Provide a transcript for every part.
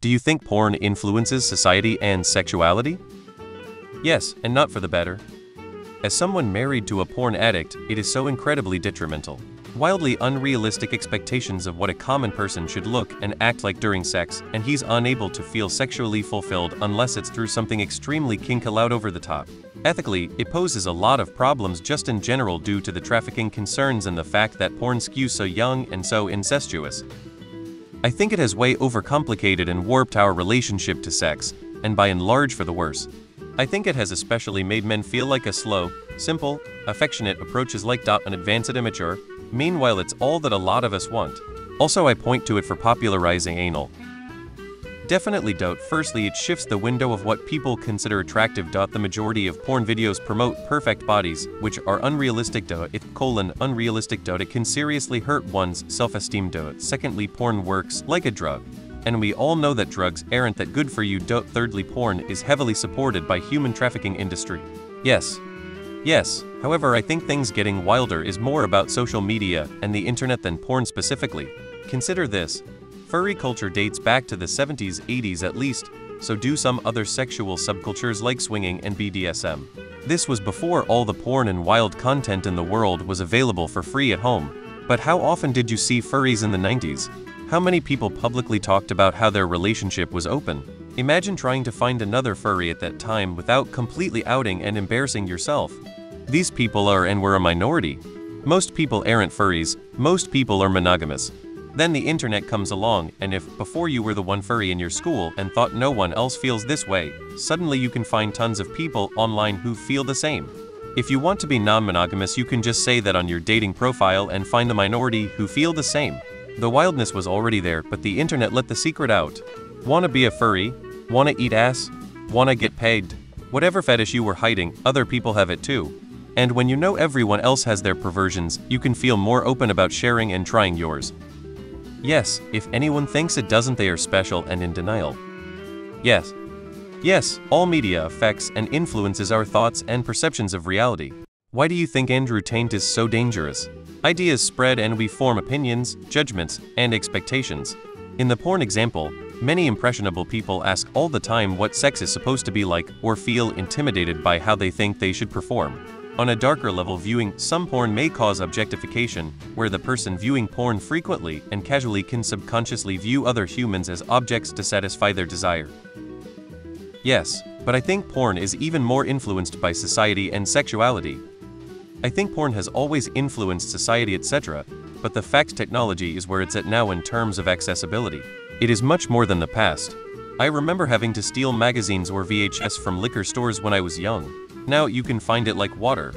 Do you think porn influences society and sexuality? Yes, and not for the better. As someone married to a porn addict, it is so incredibly detrimental. Wildly unrealistic expectations of what a common person should look and act like during sex, and he's unable to feel sexually fulfilled unless it's through something extremely kink-allowed over the top. Ethically, it poses a lot of problems just in general due to the trafficking concerns and the fact that porn skews so young and so incestuous. I think it has way overcomplicated and warped our relationship to sex, and by and large for the worse. I think it has especially made men feel like a slow, simple, affectionate approach is like an advanced and immature. Meanwhile, it's all that a lot of us want. Also, I point to it for popularizing anal. Definitely. Firstly, it shifts the window of what people consider attractive. The majority of porn videos promote perfect bodies, which are unrealistic. Unrealistic. It can seriously hurt one's self-esteem. Secondly, porn works like a drug. And we all know that drugs aren't that good for you. Thirdly, porn is heavily supported by human trafficking industry. Yes, however, I think things getting wilder is more about social media and the internet than porn specifically. Consider this. Furry culture dates back to the 70s, 80s at least, so do some other sexual subcultures like swinging and BDSM. This was before all the porn and wild content in the world was available for free at home. But how often did you see furries in the 90s? How many people publicly talked about how their relationship was open? Imagine trying to find another furry at that time without completely outing and embarrassing yourself. These people are and were a minority. Most people aren't furries, most people are monogamous. Then the internet comes along, and if before you were the one furry in your school and thought no one else feels this way, suddenly you can find tons of people online who feel the same. If you want to be non-monogamous, you can just say that on your dating profile and find the minority who feel the same. The wildness was already there, but the internet let the secret out. Wanna be a furry? Wanna eat ass? Wanna get pegged? Whatever fetish you were hiding, other people have it too. And when you know everyone else has their perversions, you can feel more open about sharing and trying yours. Yes, if anyone thinks it doesn't, they are special and in denial. Yes, all media affects and influences our thoughts and perceptions of reality. Why do you think Andrew Tate is so dangerous? Ideas spread and we form opinions, judgments, and expectations. In the porn example, many impressionable people ask all the time what sex is supposed to be like or feel intimidated by how they think they should perform. On a darker level, viewing some porn may cause objectification, where the person viewing porn frequently and casually can subconsciously view other humans as objects to satisfy their desire. Yes, but I think porn is even more influenced by society and sexuality. I think porn has always influenced society, etc., but the fact technology is where it's at now in terms of accessibility. It is much more than the past. I remember having to steal magazines or VHS from liquor stores when I was young. Now you can find it like water.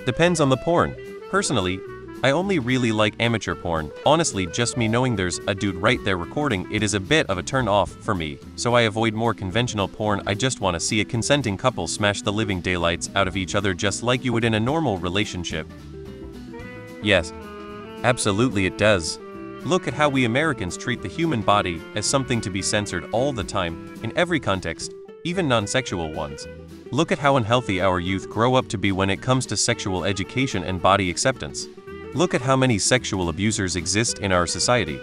Depends on the porn. Personally, I only really like amateur porn. Honestly, just me knowing there's a dude right there recording it is a bit of a turn off for me, so I avoid more conventional porn. I just want to see a consenting couple smash the living daylights out of each other just like you would in a normal relationship. Yes, absolutely it does. Look at how we Americans treat the human body as something to be censored all the time, in every context, even non-sexual ones. Look at how unhealthy our youth grow up to be when it comes to sexual education and body acceptance. Look at how many sexual abusers exist in our society.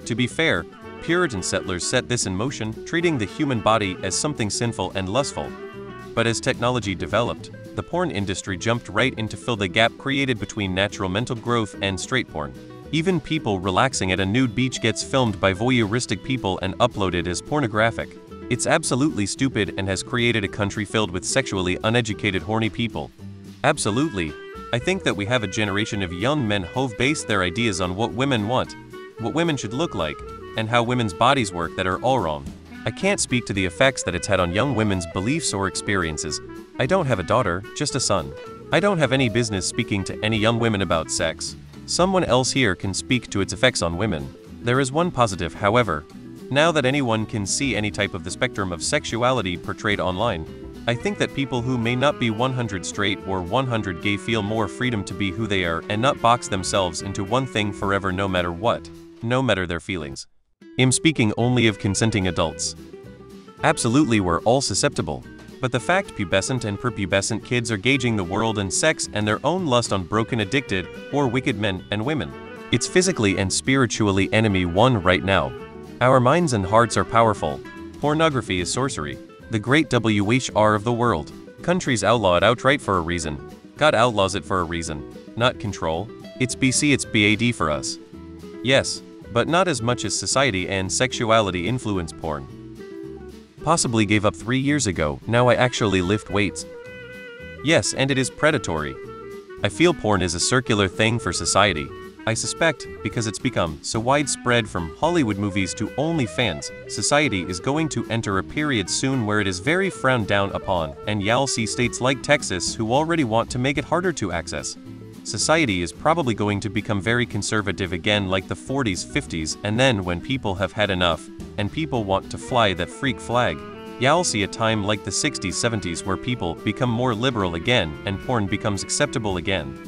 To be fair, Puritan settlers set this in motion, treating the human body as something sinful and lustful. But as technology developed, the porn industry jumped right in to fill the gap created between natural mental growth and straight porn. Even people relaxing at a nude beach gets filmed by voyeuristic people and uploaded as pornographic. It's absolutely stupid and has created a country filled with sexually uneducated horny people. Absolutely. I think that we have a generation of young men who've based their ideas on what women want, what women should look like, and how women's bodies work that are all wrong. I can't speak to the effects that it's had on young women's beliefs or experiences. I don't have a daughter, just a son. I don't have any business speaking to any young women about sex. Someone else here can speak to its effects on women. There is one positive, however. Now that anyone can see any type of the spectrum of sexuality portrayed online, I think that people who may not be 100 straight or 100 gay feel more freedom to be who they are and not box themselves into one thing forever no matter what, no matter their feelings. I'm speaking only of consenting adults. Absolutely, we're all susceptible. But the fact pubescent and prepubescent kids are gauging the world and sex and their own lust on broken, addicted, or wicked men and women. It's physically and spiritually enemy one right now. Our minds and hearts are powerful. Pornography is sorcery. The great WHR of the world. Countries outlaw it outright for a reason. God outlaws it for a reason. Not control. It's BC, it's BAD for us. Yes, but not as much as society and sexuality influence porn. Possibly gave up 3 years ago, now I actually lift weights. Yes, and it is predatory. I feel porn is a circular thing for society. I suspect, because it's become so widespread from Hollywood movies to OnlyFans, society is going to enter a period soon where it is very frowned down upon, and you'll see states like Texas who already want to make it harder to access. Society is probably going to become very conservative again like the 40s, 50s, and then when people have had enough, and people want to fly that freak flag, you'll see a time like the 60s, 70s where people become more liberal again and porn becomes acceptable again.